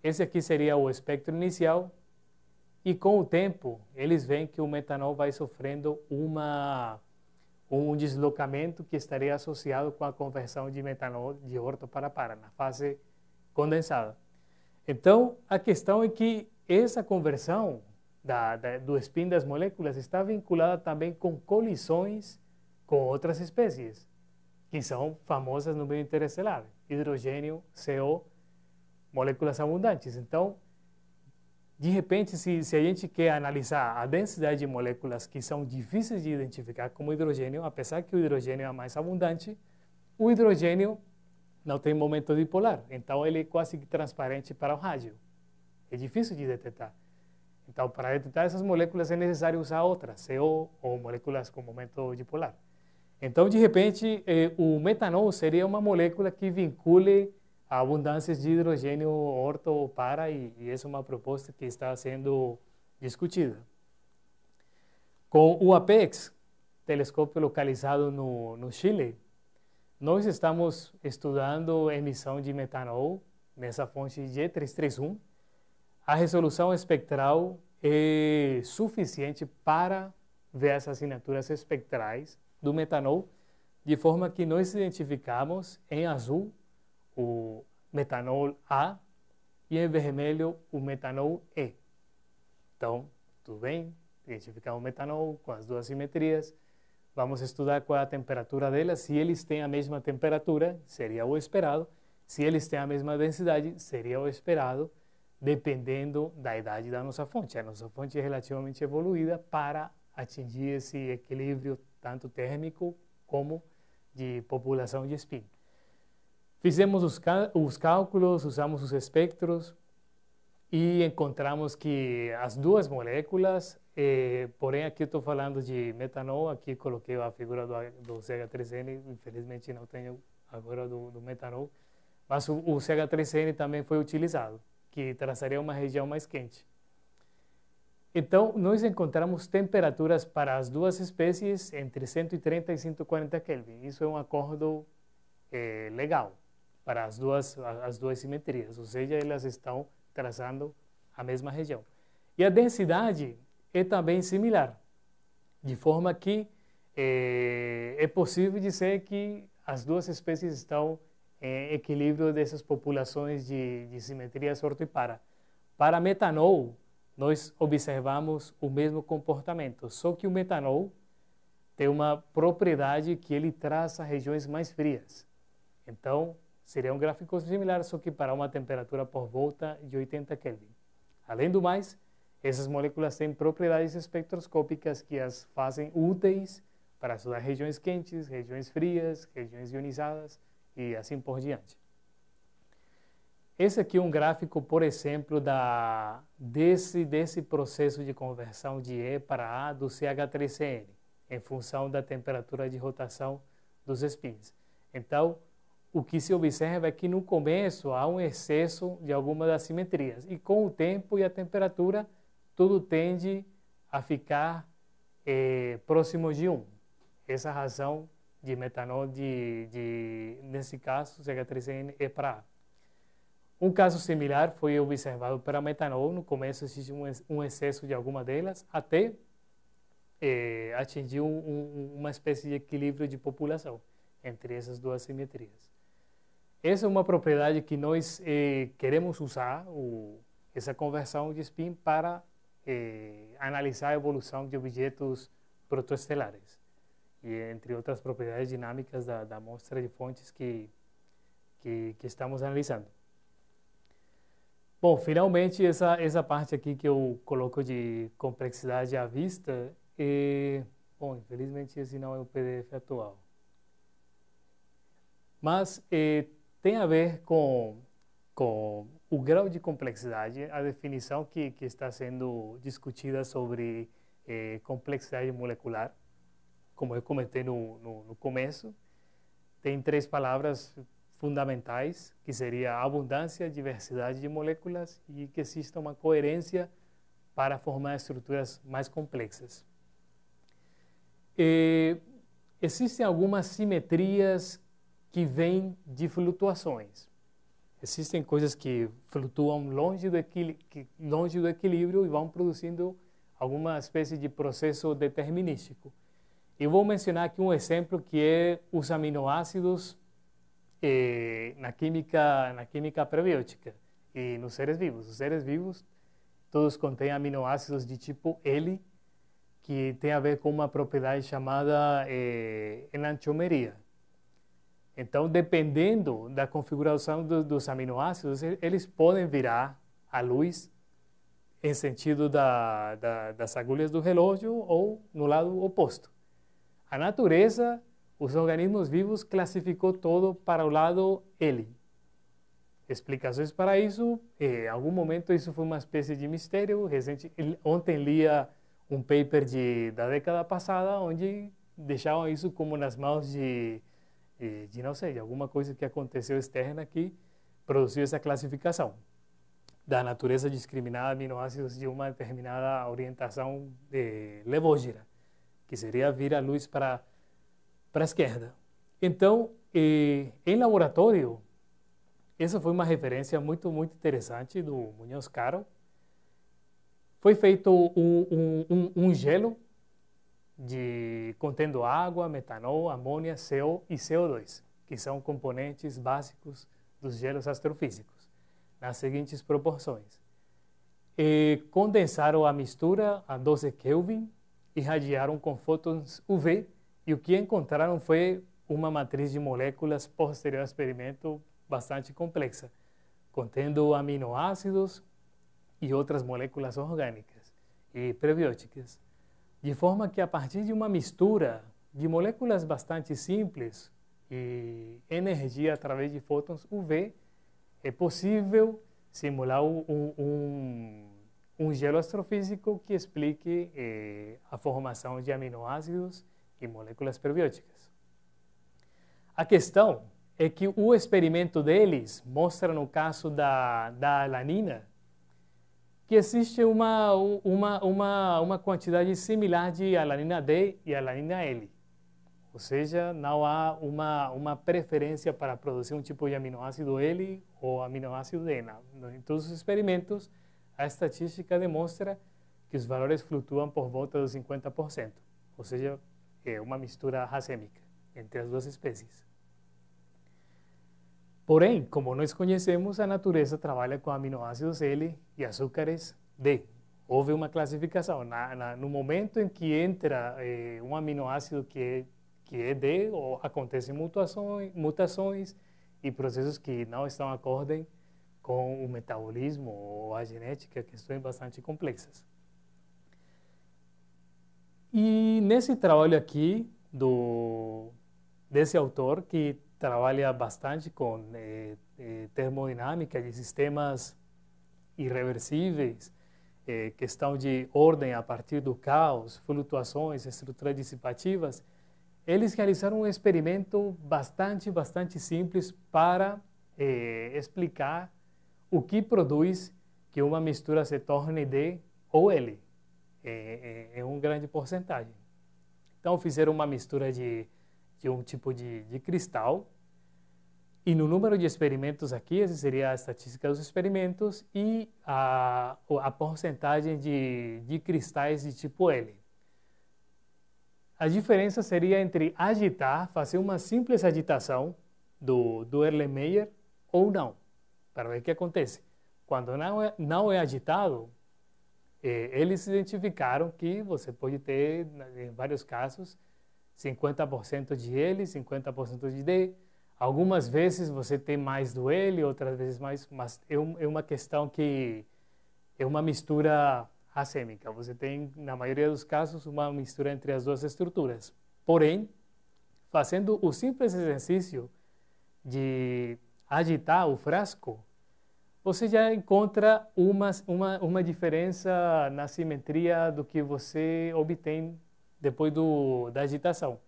Esse aqui seria o espectro inicial e, com o tempo, eles veem que o metanol vai sofrendo um deslocamento que estaria associado com a conversão de metanol de orto para, na fase condensada. Então, a questão é que essa conversão do spin das moléculas está vinculada também com colisões com outras espécies, que são famosas no meio interestelar, hidrogênio, CO, moléculas abundantes. Então, de repente, se a gente quer analisar a densidade de moléculas que são difíceis de identificar como hidrogênio, apesar que o hidrogênio é mais abundante, o hidrogênio não tem momento dipolar, então ele é quase que transparente para o rádio. É difícil de detectar. Então, para detectar essas moléculas é necessário usar outras, CO ou moléculas com momento dipolar. Então, de repente, o metanol seria uma molécula que vincule a abundâncias de hidrogênio orto ou para, e essa é uma proposta que está sendo discutida. Com o APEX, telescópio localizado no Chile, nós estamos estudando a emissão de metanol nessa fonte G331. A resolução espectral é suficiente para ver as assinaturas espectrais do metanol, de forma que nós identificamos em azul o metanol A e em vermelho o metanol E. Então, tudo bem, identificamos o metanol com as duas simetrias, vamos estudar qual é a temperatura delas. Se eles têm a mesma temperatura, seria o esperado. Se eles têm a mesma densidade, seria o esperado, dependendo da idade da nossa fonte. A nossa fonte é relativamente evoluída para atingir esse equilíbrio tanto térmico como de população de spin. Fizemos os cálculos, usamos os espectros e encontramos que as duas moléculas, porém aqui estou falando de metanol, aqui coloquei a figura do CH3N, infelizmente não tenho agora do metanol, mas o CH3N também foi utilizado, que traçaria uma região mais quente. Então, nós encontramos temperaturas para as duas espécies entre 130 e 140 Kelvin. Isso é um acordo legal para as duas simetrias, ou seja, elas estão traçando a mesma região. E a densidade é também similar, de forma que é possível dizer que as duas espécies estão em equilíbrio dessas populações de simetrias orto e para. Para metanol, nós observamos o mesmo comportamento, só que o metanol tem uma propriedade que ele traça regiões mais frias. Então, seria um gráfico similar, só que para uma temperatura por volta de 80 Kelvin. Além do mais, essas moléculas têm propriedades espectroscópicas que as fazem úteis para estudar regiões quentes, regiões frias, regiões ionizadas e assim por diante. Esse aqui é um gráfico, por exemplo, desse processo de conversão de E para A do CH3CN, em função da temperatura de rotação dos spins. Então, o que se observa é que no começo há um excesso de algumas das simetrias, e com o tempo e a temperatura, tudo tende a ficar próximo de 1. Essa é a razão de metanol, nesse caso, CH3CN é para A. Um caso similar foi observado para metanol. No começo existe um excesso de alguma delas, até atingir uma espécie de equilíbrio de população entre essas duas simetrias. Essa é uma propriedade que nós queremos usar, essa conversão de spin, para analisar a evolução de objetos protoestelares, e entre outras propriedades dinâmicas da amostra de fontes que estamos analisando. Bom, finalmente, essa parte aqui que eu coloco de complexidade à vista, bom, infelizmente esse não é o PDF atual. Mas tem a ver com o grau de complexidade, a definição que está sendo discutida sobre complexidade molecular, como eu comentei no começo, tem 3 palavras fundamentais, que seria abundância, diversidade de moléculas e que exista uma coerência para formar estruturas mais complexas. Existem algumas simetrias que vêm de flutuações. Existem coisas que flutuam longe do equilíbrio e vão produzindo alguma espécie de processo determinístico. Eu vou mencionar aqui um exemplo que é os aminoácidos na química prebiótica e nos seres vivos. Os seres vivos todos contêm aminoácidos de tipo L, que tem a ver com uma propriedade chamada enantiomeria. Então, dependendo da configuração dos aminoácidos, eles podem virar a luz em sentido das agulhas do relógio ou no lado oposto. A natureza, os organismos vivos, classificou todo para o lado L. Explicações para isso, em algum momento isso foi uma espécie de mistério. Ontem lia um paper da década passada, onde deixavam isso como nas mãos de não sei, de alguma coisa que aconteceu externa que produziu essa classificação da natureza discriminada de aminoácidos de uma determinada orientação levógira, que seria vir a luz para a esquerda. Então, em laboratório, essa foi uma referência muito interessante do Muñoz Caro. Foi feito um gelo contendo água, metanol, amônia, CO e CO2, que são componentes básicos dos gelos astrofísicos, nas seguintes proporções. Condensaram a mistura a 12 Kelvin, irradiaram com fótons UV e o que encontraram foi uma matriz de moléculas posterior ao experimento bastante complexa, contendo aminoácidos e outras moléculas orgânicas e prebióticas. De forma que a partir de uma mistura de moléculas bastante simples e energia através de fótons UV, é possível simular um gelo astrofísico que explique a formação de aminoácidos e moléculas prebióticas. A questão é que o experimento deles mostra, no caso da alanina, que existe uma quantidade similar de alanina D e alanina L. Ou seja, não há uma preferência para produzir um tipo de aminoácido L ou aminoácido D. Em todos os experimentos, a estatística demonstra que os valores flutuam por volta dos 50%. Ou seja, é uma mistura racêmica entre as duas espécies. Porém, como nós conhecemos, a natureza trabalha com aminoácidos L e açúcares D. Houve uma classificação. No momento em que entra um aminoácido que é D, acontecem mutações e processos que não estão acordem com o metabolismo ou a genética, questões bastante complexas. E nesse trabalho aqui desse autor, que trabalha bastante com termodinâmica de sistemas irreversíveis, questão de ordem a partir do caos, flutuações, estruturas dissipativas, eles realizaram um experimento bastante simples para explicar o que produz que uma mistura se torne D ou L, em uma grande porcentagem. Então, fizeram uma mistura de um tipo de cristal, e no número de experimentos aqui, essa seria a estatística dos experimentos, e a porcentagem de cristais de tipo L. A diferença seria entre agitar, fazer uma simples agitação do Erlenmeyer ou não, para ver o que acontece. Quando não é agitado, eles identificaram que você pode ter, em vários casos, 50% de L, 50% de D. Algumas vezes você tem mais do L, outras vezes mais, mas é uma questão que é uma mistura racêmica. Você tem, na maioria dos casos, uma mistura entre as duas estruturas. Porém, fazendo o simples exercício de agitar o frasco, você já encontra uma diferença na simetria do que você obtém depois da agitação.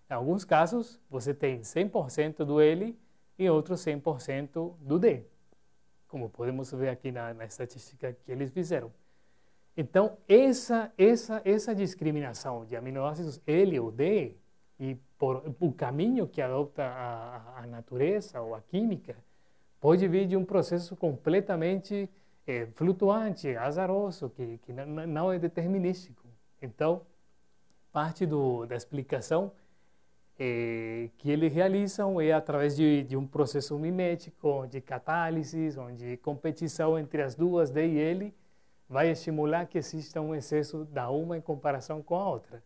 Em alguns casos, você tem 100% do L e outros 100% do D, como podemos ver aqui na estatística que eles fizeram. Então, essa discriminação de aminoácidos L ou D, e por o caminho que adopta a natureza ou a química, pode vir de um processo completamente flutuante, azaroso, que não é determinístico. Então, parte da explicação que eles realizam é através de um processo mimético, de catálise, onde competição entre as duas, D e L, vai estimular que exista um excesso da uma em comparação com a outra.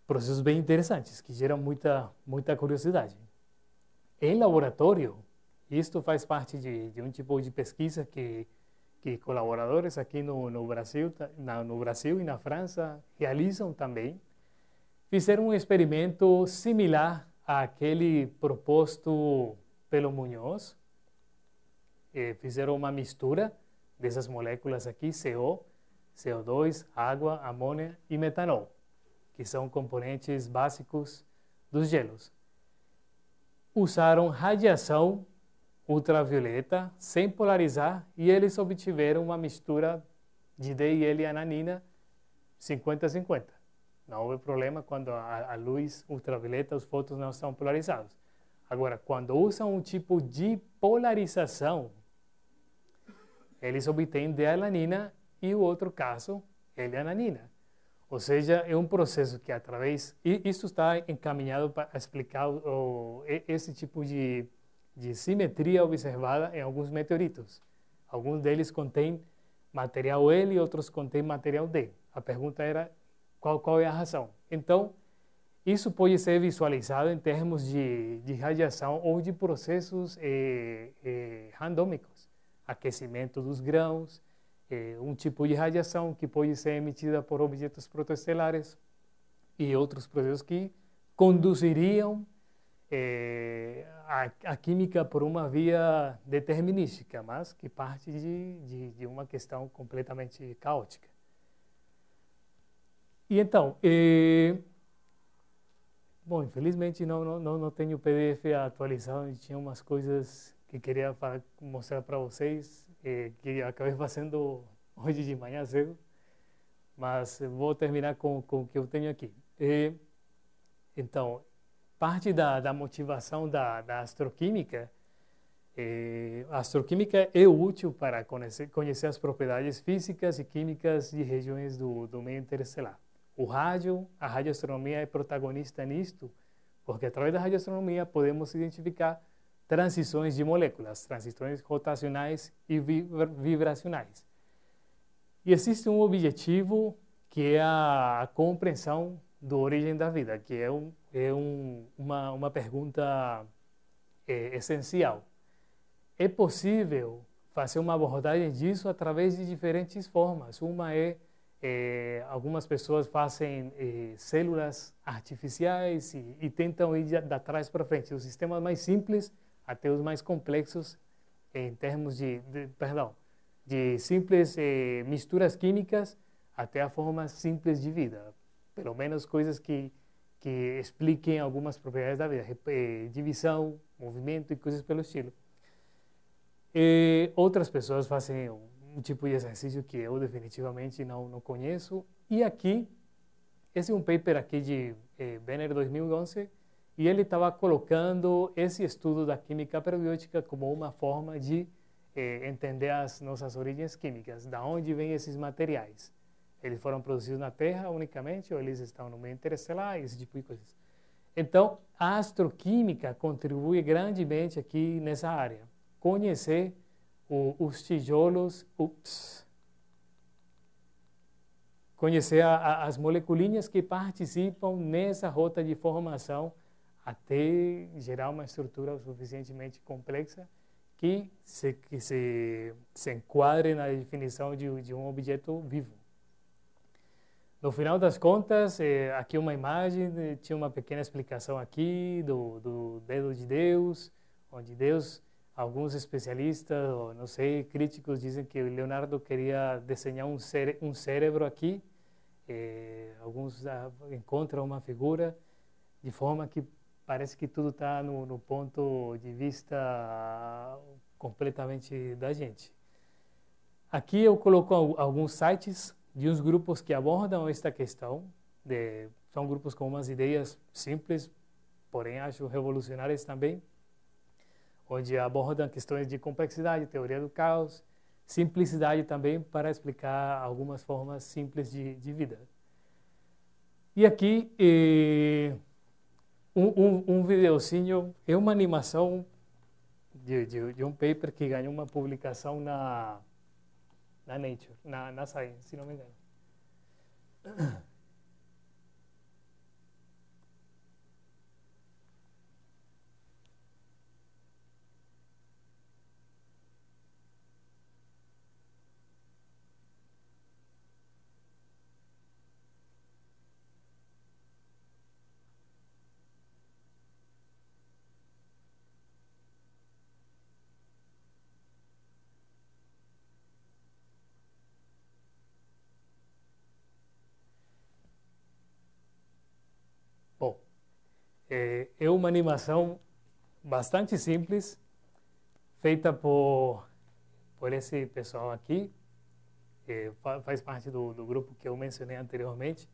Processos bem interessantes, que geram muita curiosidade. Em laboratório, isto faz parte de um tipo de pesquisa que colaboradores aqui no Brasil e na França realizam também. Fizeram um experimento similar àquele proposto pelo Munhoz. Fizeram uma mistura dessas moléculas aqui, CO, CO2, água, amônia e metanol, que são componentes básicos dos gelos. Usaram radiação ultravioleta sem polarizar e eles obtiveram uma mistura de D e L ananina 50-50. Não houve problema quando a luz ultravioleta, os fótons não são polarizados. Agora, quando usam um tipo de polarização, eles obtêm D-alanina e o outro caso, L-ananina. Ou seja, é um processo que e isso está encaminhado para explicar esse tipo de simetria observada em alguns meteoritos. Alguns deles contêm material L e outros contêm material D. A pergunta era qual é a razão. Então, isso pode ser visualizado em termos de radiação ou de processos randômicos. Aquecimento dos grãos, um tipo de radiação que pode ser emitida por objetos protoestelares e outros processos que conduziriam a química por uma via determinística, mas que parte de uma questão completamente caótica. E então, bom, infelizmente não tenho o PDF atualizado, e tinha umas coisas que queria mostrar para vocês, que acabei fazendo hoje de manhã cedo, mas vou terminar com o que eu tenho aqui. Então, parte da motivação da astroquímica, a astroquímica é útil para conhecer as propriedades físicas e químicas de regiões do meio interestelar. A radioastronomia é protagonista nisto, porque através da radioastronomia podemos identificar transições de moléculas, transições rotacionais e vibracionais. E existe um objetivo que é a compreensão da origem da vida, que é uma pergunta essencial. É possível fazer uma abordagem disso através de diferentes formas. Uma algumas pessoas fazem células artificiais e tentam ir de trás para frente. Os sistemas mais simples até os mais complexos em termos de simples misturas químicas até a forma simples de vida. Pelo menos coisas que expliquem algumas propriedades da vida, divisão, movimento e coisas pelo estilo. Outras pessoas fazem um tipo de exercício que eu definitivamente não conheço. E aqui, esse é um paper aqui de Benner 2011, e ele estava colocando esse estudo da química aprobiótica como uma forma de entender as nossas origens químicas, da onde vêm esses materiais. Eles foram produzidos na Terra unicamente, ou eles estão no meio interestelar, esse tipo de coisas. Então, a astroquímica contribui grandemente aqui nessa área. Conhecer os tijolos, conhecer as moleculinhas que participam nessa rota de formação até gerar uma estrutura suficientemente complexa que se enquadre na definição de um objeto vivo. No final das contas, aqui uma imagem, tinha uma pequena explicação aqui do dedo de Deus, onde Deus alguns especialistas, ou não sei, críticos dizem que o Leonardo queria desenhar um cérebro aqui. Alguns encontram uma figura de forma que parece que tudo está no ponto de vista completamente da gente. Aqui eu coloco alguns sites de uns grupos que abordam esta questão. São grupos com umas ideias simples, porém acho revolucionárias também, onde abordam questões de complexidade, teoria do caos, simplicidade também para explicar algumas formas simples de vida. E aqui um videozinho, é uma animação de um paper que ganhou uma publicação na Nature, na Science, se não me engano. Bom, é uma animação bastante simples, feita por esse pessoal aqui, faz parte do grupo que eu mencionei anteriormente,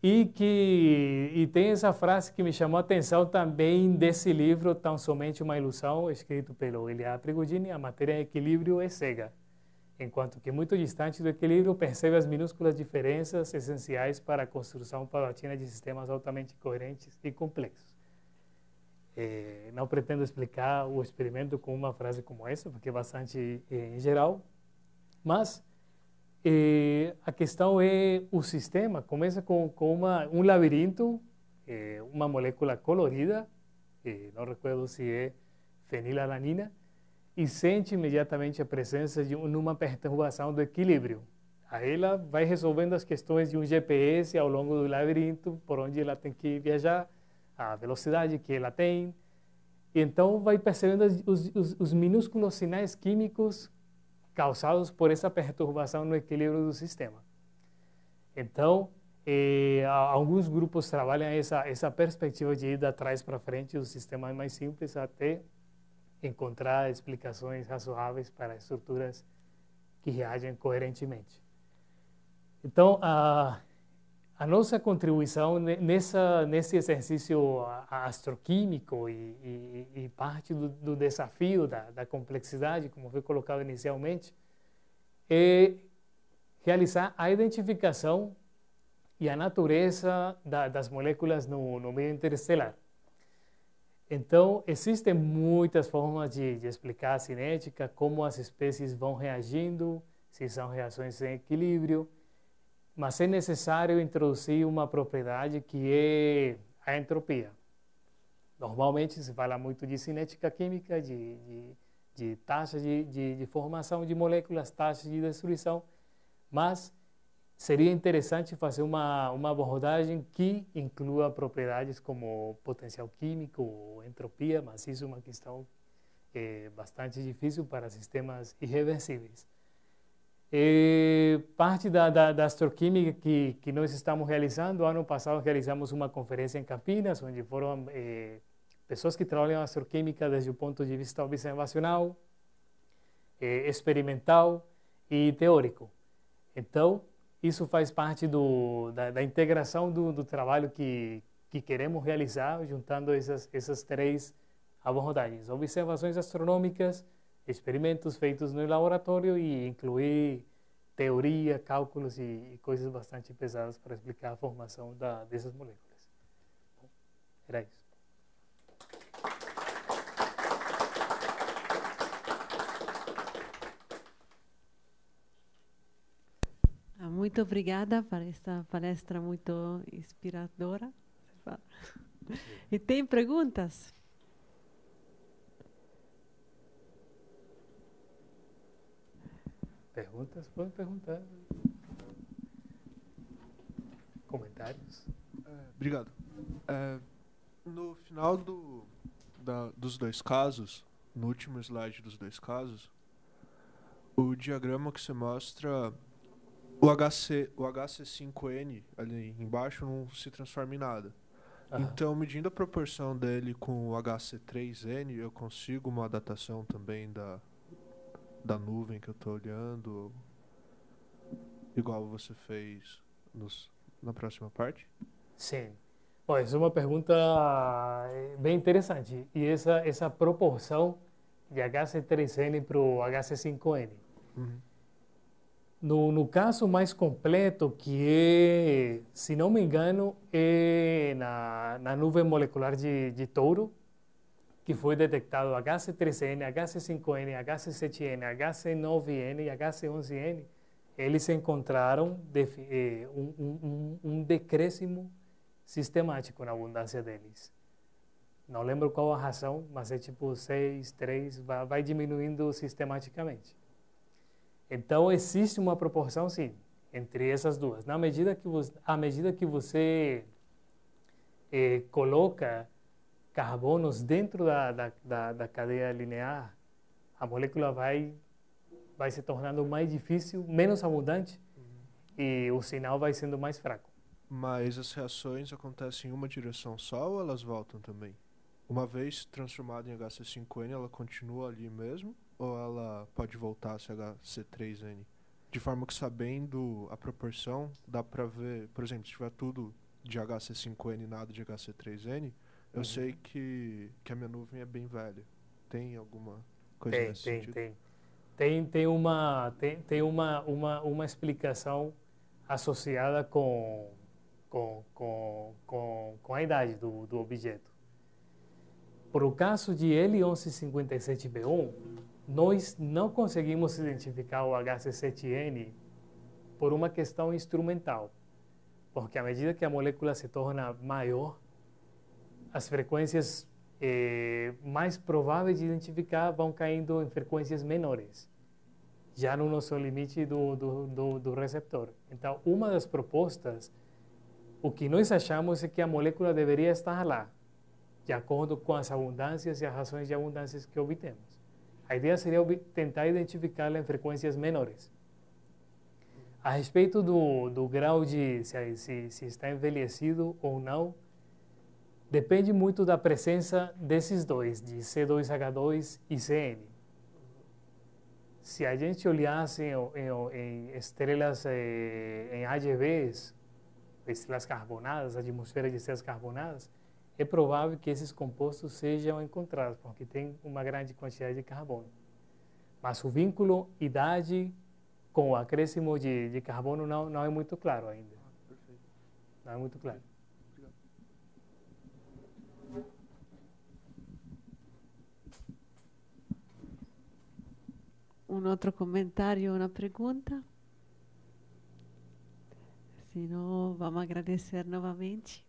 e tem essa frase que me chamou a atenção também desse livro, Tão Somente uma Ilusão, escrito pelo Ilya Prigogine, A Matéria em Equilíbrio é Cega, enquanto que muito distante do equilíbrio percebe as minúsculas diferenças essenciais para a construção paulatina de sistemas altamente coerentes e complexos. Não pretendo explicar o experimento com uma frase como essa, porque é bastante em geral, mas a questão é o sistema começa com um labirinto, uma molécula colorida, não recordo se é fenilalanina, e sente imediatamente a presença de uma perturbação do equilíbrio. Aí ela vai resolvendo as questões de um GPS ao longo do labirinto, por onde ela tem que viajar, a velocidade que ela tem. E então vai percebendo os minúsculos sinais químicos causados por essa perturbação no equilíbrio do sistema. Então, alguns grupos trabalham essa perspectiva de ir de trás para frente dos sistemas mais simples até encontrar explicações razoáveis para estruturas que reagem coerentemente. Então, a nossa contribuição nesse exercício astroquímico e parte do desafio da complexidade, como foi colocado inicialmente, é realizar a identificação e a natureza das moléculas no meio interestelar. Então, existem muitas formas de explicar a cinética, como as espécies vão reagindo, se são reações em equilíbrio, mas é necessário introduzir uma propriedade que é a entropia. Normalmente se fala muito de cinética química, de taxas de formação de moléculas, taxas de destruição, mas seria interessante fazer uma abordagem que inclua propriedades como potencial químico ou entropia, mas isso é uma questão bastante difícil para sistemas irreversíveis. Parte da astroquímica que nós estamos realizando, ano passado realizamos uma conferência em Campinas, onde foram pessoas que trabalham a astroquímica desde o ponto de vista observacional, experimental e teórico. Então, isso faz parte da integração do trabalho que queremos realizar, juntando essas três abordagens: observações astronômicas, experimentos feitos no laboratório e incluir teoria, cálculos e coisas bastante pesadas para explicar a formação dessas moléculas. Bom, era isso.
Muito obrigada por esta palestra muito inspiradora. E tem perguntas?
Perguntas? Podem perguntar. Comentários?
Obrigado. No final dos dois casos, no último slide dos dois casos, o diagrama que você mostra, o HC5N ali embaixo não se transforma em nada. Então, medindo a proporção dele com o HC3N, eu consigo uma datação também da nuvem que eu estou olhando, igual você fez na próxima parte?
Sim. Bom, essa é uma pergunta bem interessante. E essa proporção de HC3N para o HC5N.
Uhum.
No caso mais completo, que é, se não me engano, é na nuvem molecular de touro, que foi detectado HC3N, HC5N, HC7N, HC9N e HC11N, eles encontraram um decréscimo sistemático na abundância deles. Não lembro qual a razão, mas é tipo 6, 3, vai diminuindo sistematicamente. Então, existe uma proporção, sim, entre essas duas. À medida que você coloca carbonos dentro da cadeia linear, a molécula vai se tornando mais difícil, menos abundante, e o sinal vai sendo mais fraco.
Mas as reações acontecem em uma direção só ou elas voltam também? Uma vez transformada em HC5N, ela continua ali mesmo? Ou ela pode voltar a ser HC3N? De forma que, sabendo a proporção, dá para ver, por exemplo, se tiver tudo de HC5N e nada de HC3N, eu sei que a minha nuvem é bem velha. Tem alguma coisa nesse sentido?
Tem uma explicação associada com a idade do objeto. Por o caso de L1157B1, nós não conseguimos identificar o HC7N por uma questão instrumental, porque à medida que a molécula se torna maior, as frequências mais prováveis de identificar vão caindo em frequências menores, já no nosso limite do receptor. Então, uma das propostas, o que nós achamos é que a molécula deveria estar lá, de acordo com as abundâncias e as razões de abundâncias que obtemos. A ideia seria tentar identificá-la em frequências menores. A respeito do grau de se está envelhecido ou não, depende muito da presença desses dois, de C2H2 e CN. Se a gente olhasse em estrelas, em AGVs, estrelas carbonadas, atmosferas de estrelas carbonadas, é provável que esses compostos sejam encontrados, porque tem uma grande quantidade de carbono. Mas o vínculo idade com o acréscimo de carbono não é muito claro ainda.
Perfeito.
Não é muito claro.
Um outro comentário, uma pergunta? Se não, vamos agradecer novamente.